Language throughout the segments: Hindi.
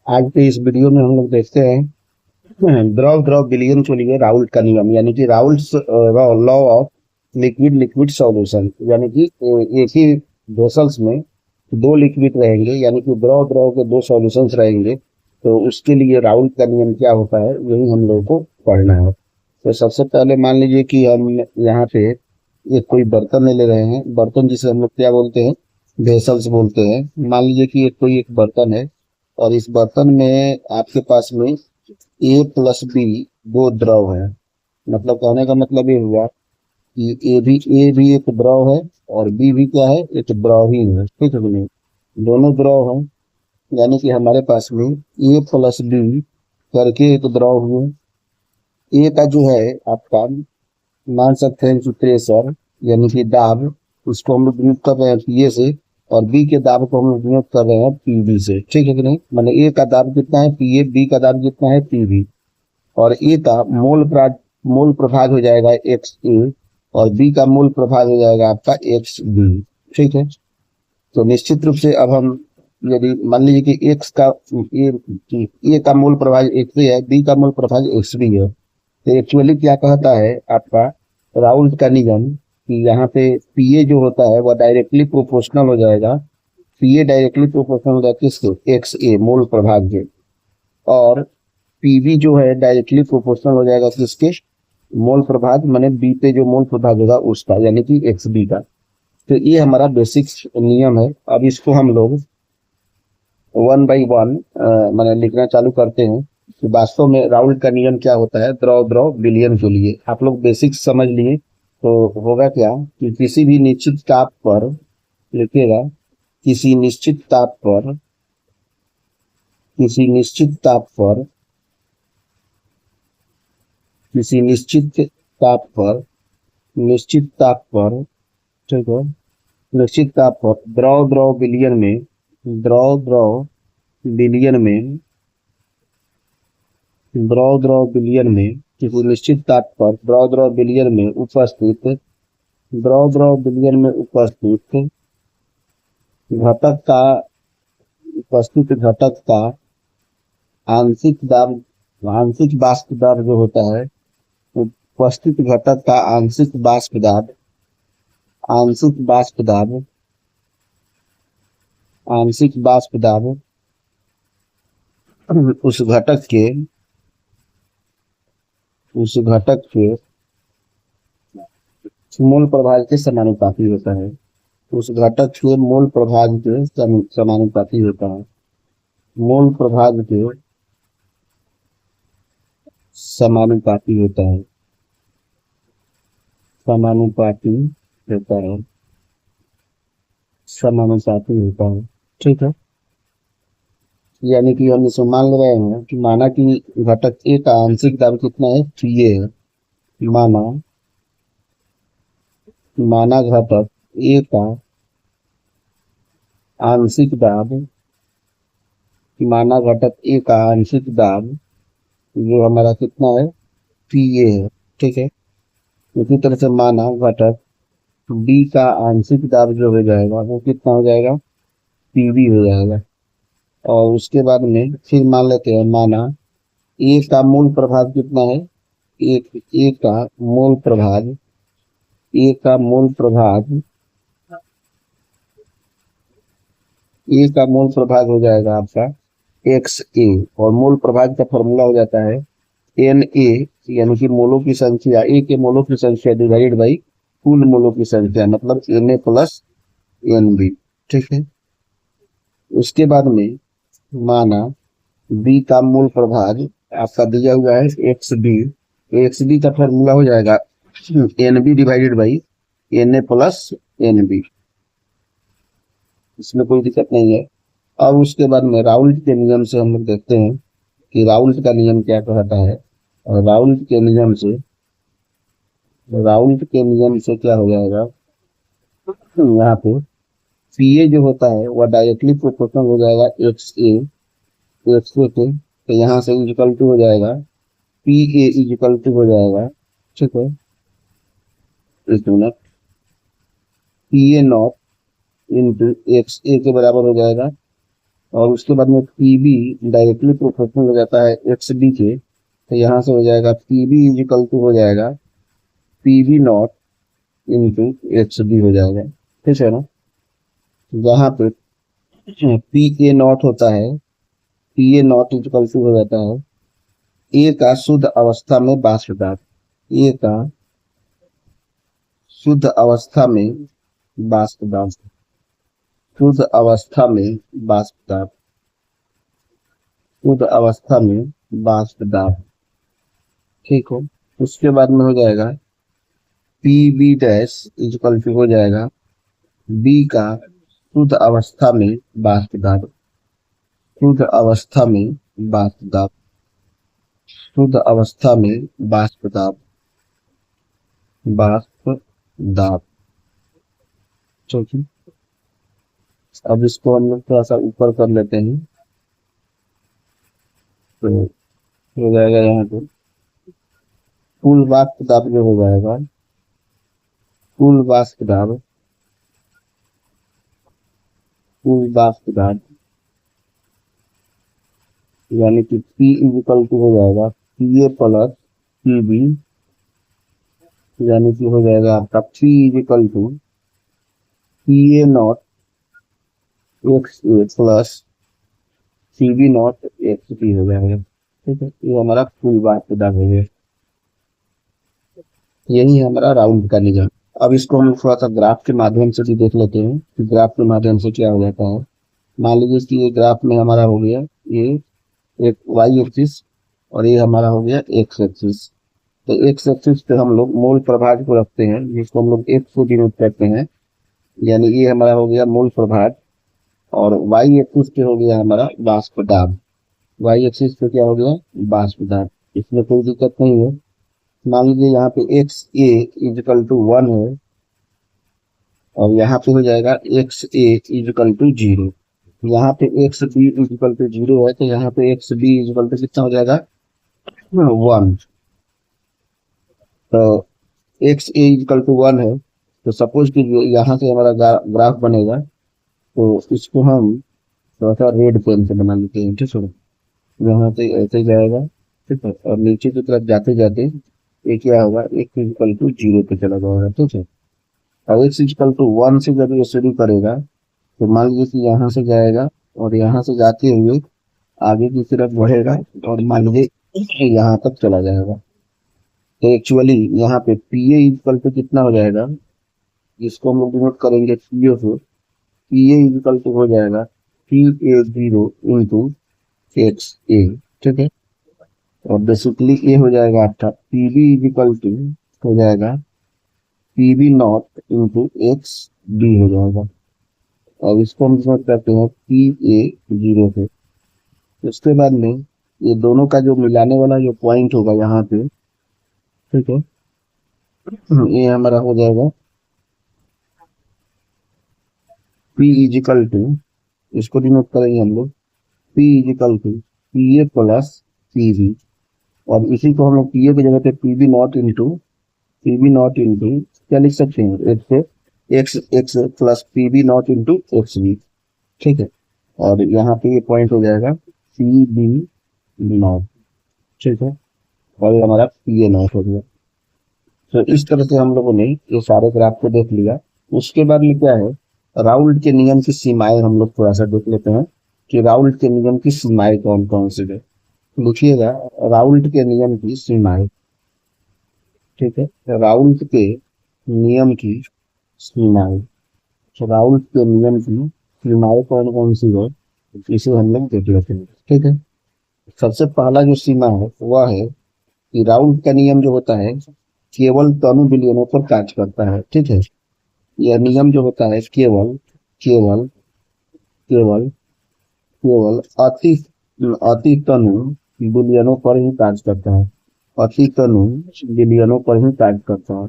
आज के इस वीडियो में हम लोग देखते हैं द्रव द्रव विलयन के लिए राउल्ट का नियम, यानी कि Raoult's law of liquid liquid solution. यानी कि एक ही वेसल्स में दो लिक्विड रहेंगे, यानी कि द्रव द्रव के दो सॉल्यूशंस रहेंगे, तो उसके लिए राउल्ट का नियम क्या होता है यही हम लोगों को पढ़ना है। तो सबसे पहले मान लीजिए कि हम यहाँ पे एक कोई बर्तन ले रहे हैं। बर्तन जिसे हम लोग क्या बोलते हैं, वेसल्स बोलते हैं। मान लीजिए कि कोई एक बर्तन है और इस बर्तन में आपके पास में A+B दो द्रव है। मतलब कहने का मतलब ये हुआ कि ए भी एक द्रव है और बी भी क्या है, एक द्रव ही है। ठीक है कि नहीं? दोनों द्रव हैं, यानी कि हमारे पास में A+B करके एक द्रव हुए। ए का जो है आपका, मान सकते हैं कि प्रेशर यानी कि दाब, उसको हम लोग नियुक्त कर रहे हैं पीए से, और बी के दाब को हम लोग नियुक्त कर रहे हैं पीबी से। ठीक है कि नहीं? मैंने ए का दाब कितना है पीए, बी का दाब कितना है पीबी, और ए का मोल प्रभाग हो जाएगा एक्स ए, और बी का मोल प्रभाग हो जाएगा आपका एक्स बी। ठीक है? तो निश्चित रूप से अब हम यदि मान लीजिए कि एक्स का ए का मूल प्रभाग एक्स है, बी का मूल प्रभाग एक्स बी है, तो एक्चुअली क्या कहता है आपका राउल्ट का नियम कि यहाँ पे पीए जो होता है वह डायरेक्टली प्रोपोर्शनल हो जाएगा। पीए डायरेक्टली प्रोपोर्शनल हो जाएगा किसके, एक्स ए मूल प्रभाग के, और पीवी जो है डायरेक्टली प्रोपोर्शनल हो जाएगा किसके, मोल प्रभाग मैंने बी पे जो मोल प्रभाग होगा उसका, यानी कि एक्स बी का। तो ये हमारा बेसिक नियम है। अब इसको हम लोग वन बाई वन मैंने लिखना चालू करते हैं कि वास्तव में राउल्ट का नियम क्या होता है द्रव द्रव विलयन के लिए। आप लोग बेसिक समझ लिए तो होगा क्या कि किसी भी निश्चित ताप पर लिखिएगा, किसी निश्चित ताप पर, किसी निश्चित ताप पर, किसी ताप पर निश्चित ताप पर, ठीक है, निश्चित ताप पर द्रव द्रव विलयन में, द्रव द्रव विलयन में, द्रव द्रव विलयन में किसी निश्चित ताप पर द्रव द्रव विलयन में उपस्थित, द्रव द्रव विलयन में उपस्थित घटक का, उपस्थित घटक का आंशिक दाब, आंशिक वाष्प दाब जो होता है, उपस्थित घटक का आंशिक वाष्प दाब, आंशिक वाष्प दाब, आंशिक वाष्प दाब उस घटक के, उस घटक के मूल प्रभाग के समानुपाती होता है। उस घटक के मूल प्रभाग के समानुपाती होता है। मूल प्रभाग के समानुपाती होता है, समानुपाती होता है, समानुपाती होता है। ठीक है? यानी कि हम इसमें मान ले रहे हैं कि माना कि घटक ए का आंशिक दाब कितना है, पीए है। माना, माना घटक ए का आंशिक दाब, माना घटक ए का आंशिक दाब जो हमारा कितना है, पीए है। ठीक है? इसी तरह से माना घटक बी का आंशिक दाब जो हो जाएगा वो कितना हो जाएगा, पीबी हो जाएगा। और उसके बाद में फिर मान लेते हैं माना ए का मूल प्रभाग कितना है, एक ए का मूल प्रभाग, ए का मूल प्रभाग, ए का मूल प्रभाग हो जाएगा आपका एक्स ए, और मूल प्रभाग का फॉर्मूला हो जाता है एन ए, यानी कि मोलों की संख्या, ए के मोलों की संख्या डिवाइड बाई कुल मोलों की संख्या, मतलब N A plus N B. ठीक है? उसके बाद में माना बी का मूल प्रभाग आपका दिया हुआ है एक्स बी, एक्स बी का फॉर्मूला हो जाएगा N B divided by N A plus N B. इसमें कोई दिक्कत नहीं है। अब उसके बाद में राउल्ट के नियम से हम लोग देखते हैं कि राउल्ट का नियम क्या कहता है। और राउल्ट के नियम से, राउल्ट के नियम से क्या हो जाएगा, यहाँ पे पीए जो होता है वह डायरेक्टली प्रोपोर्शनल हो जाएगा एक्स ए, एक्स ए के, तो यहाँ से इक्वल टू हो जाएगा पी ए इक्वल टू हो जाएगा, ठीक है, एक minute, P A not into X A के बराबर हो जाएगा और उसके बाद में पीबी डायरेक्टली प्रोपोर्शनल हो जाता है एक्स बी के, तो यहाँ से हो जाएगा पीबी इज इक्वल टू हो जाएगा PB not into X B हो जाएगा, ठीक है ना। जहाँ पे पी ए नॉट होता है, P A not is equal to हो जाता है ए का शुद्ध अवस्था में वाष्प दाब, ए का शुद्ध अवस्था में वाष्प दाब, शुद्ध अवस्था में वाष्प दाब, शुद्ध अवस्था में वाष्प दाब, ठीक हो। उसके बाद में हो जाएगा P B dash is equal to हो जाएगा बी का शुद्ध अवस्था में वाष्प दाब, शुद्ध अवस्था में वाष्प दाब, शुद्ध अवस्था में वाष्प दाब, वाष्प दाब, ठीक है। अब इसको हम लोग थोड़ा सा ऊपर कर लेते हैं, तो हो जाएगा यहाँ पे कुल वाष्प दाब जो हो जाएगा, कुल वाष्प दाब, कुल वाष्प दाब यानी कि P इज इक्वल टू हो जाएगा P A plus P B, यानी कि हो जाएगा आपका P is equal to P A not X A plus C B not X P हो जाएगा, ठीक है। ये हमारा कुल वाष्प दाब हो गया, यही है हमारा राउंड का नियम। अब इसको हम थोड़ा सा ग्राफ के माध्यम से भी देख लेते हैं कि ग्राफ के माध्यम से क्या हो जाता है। मान लीजिए कि ये ग्राफ में हमारा हो गया ये एक वाई एक्सिस और ये हमारा हो गया एक्स एक्सिस। तो एक्स एक्सिस पे हम लोग मोल प्रभार को रखते हैं, जिसको हम लोग एक्स को डिनोट करते हैं, यानी ये हमारा हो गया मोल प्रभार। और वाई एक्सिस पे हो गया हमारा वाष्प दाब, वाई एक्सिस पे क्या हो गया वाष्प दाब, इसमें कोई दिक्कत नहीं है। मान लीजिए यहाँ पे एक्स ए इजकल टू 1 है और यहाँ पे हो जाएगा एक्स ए इजकल टू 0, यहाँ पे एक्स बी इजकल टू 0 है, तो यहाँ पे एक्स बी इजकल टू कितना हो जाएगा 1। तो एक्स ए इजकल टू 1 है, तो सपोज कि यहाँ से हमारा ग्राफ बनेगा, तो इसको हम थोड़ा सा रेड पेन से बना लेते हैं, ठीक है। यहाँ से ऐसे जाएगा, ठीक है, और नीचे की तरफ जाते जाते ये क्या होगा एक्स इजकल टू 0 पे चला जाएगा, ठीक है। और एक्स इजकल टू 1 से जब ये शुरू करेगा, तो मान लीजिए कि यहाँ से जाएगा और यहाँ से जाते हुए आगे की तरफ बढ़ेगा और मान लीजिए यहाँ तक चला जाएगा। तो एक्चुअली यहाँ पे पी ए इक्वल टू कितना हो जाएगा, इसको हम लोग डिनोट करेंगे पी ओ से, पी ए इक्वल टू हो जाएगा पी ए 0 इंटू एक्स ए, ठीक है। और बेसिकली ये हो जाएगा आपका पी बी इक्वल टू हो जाएगा P B not into X B हो जाएगा। अब इसको हम डिनोट करते हैं पी ए 0 से। उसके बाद में ये दोनों का जो मिलाने वाला जो पॉइंट होगा यहाँ पे, ठीक है, ये हमारा हो जाएगा P इजिकल टू, इसको डिनोट करेंगे हम लोग P is equal to P A plus P B, और इसी को हम लोग पी ए की जगह पे पी बी नॉट इंटू क्या लिख सकते हैं X X plus P B not into X B, ठीक है। और यहाँ पे ये पॉइंट हो जाएगा पी बी नॉट, ठीक है, और हमारा पी ए नॉट हो गया। तो इस तरह से हम लोगों ने ये सारे ग्राफ को देख लिया। उसके बाद में क्या है, राउल्ट के नियम की सीमाएं हम लोग थोड़ा सा देख लेते हैं कि राउल्ट के नियम की सीमाएं कौन कौन सी है। लिखिएगा राउल्ट के नियम की सीमाएं, ठीक है, राउल्ट के नियम की सीमाएं। तो राउल्ट के नियम की सीमाएं कौन कौन सी है इसे हम लोग देख लेते हैं, ठीक है। सबसे पहला जो सीमा है वह है कि राउल्ट का नियम जो होता है केवल तनु विलयनों पर कार्य करता है, ठीक है। यह नियम जो होता है केवल केवल केवल केवल अति अति तनु विलयनों पर ही कार्य करता है, अति तनु विलयनों पर ही कार्य करता है,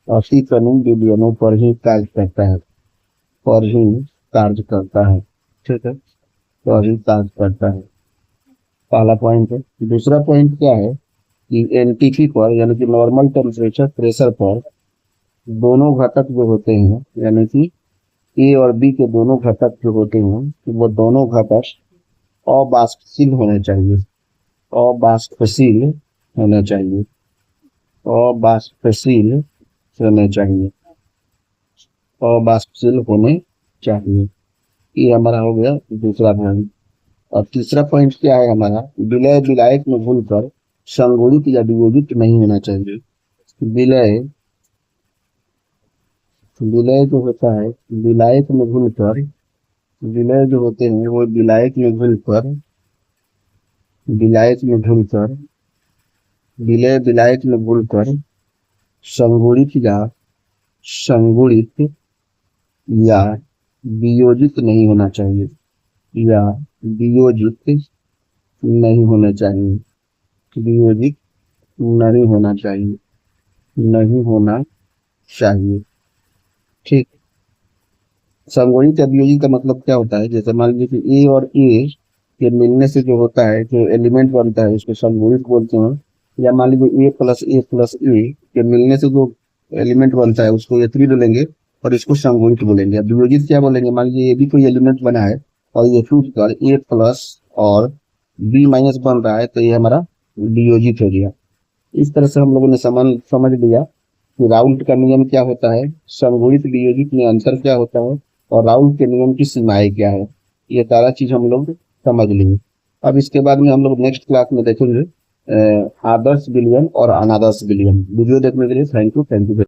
अति तनु विलयनों पर ही कार्य करता है, पर ही कार्य करता है, ठीक है, पर ही कार्य करता है, पहला पॉइंट है। दूसरा पॉइंट क्या है कि एनटीपी पर यानी कि नॉर्मल टेम्परेचर प्रेशर पर दोनों घटक जो होते हैं यानी कि ए और बी के दोनों घटक जो होते हैं वो दोनों घटक अबाष्पशील होने चाहिए, अबाष्पशील होना चाहिए, अबाष्पशील होने चाहिए, अबाष्पशील होने चाहिए। ये हमारा हो गया दूसरा पॉइंट। और तीसरा पॉइंट क्या है हमारा, विलय विलायक में घुलकर संगुणित या वियोजित नहीं होना चाहिए। विलय विलय जो होता है विलायक में घुलकर, विलय जो होते हैं वो विलायक में घुलकर, विलायक में घुलकर, विलय विलायक में घुलकर संगुणित या संगुणित या वियोजित नहीं होना चाहिए, या वियोजित नहीं होना चाहिए, वियोजित नहीं होना चाहिए, नहीं होना चाहिए। ठीक। संगुणित या वियोजित का मतलब क्या होता है, जैसे मान लीजिए कि ए और ए के मिलने से जो होता है, जो एलिमेंट बनता है उसको संगुणित बोलते हैं। या मान लीजिए ए प्लस ए के मिलने से जो एलिमेंट बनता है उसको ए थ्री बोलेंगे और इसको संगुणित बोलेंगे। अब वियोजित क्या बोलेंगे, मान लीजिए ए भी कोई एलिमेंट बना है और ये टूट कर ए प्लस और बी माइनस बन रहा है तो ये हमारा वियोजित हो गया। इस तरह से हम लोगों ने समझ लिया कि राउल्ट का नियम क्या होता है, संगुणित वियोजित में अंतर क्या होता है और राउल्ट के नियम की सीमाएं क्या है। ये सारा चीज हम लोग समझ लेंगे। अब इसके बाद में हम लोग नेक्स्ट क्लास में देखेंगे आदर्श विलयन और अनादर्श विलयन। वीडियो देखने के लिए थैंक यू।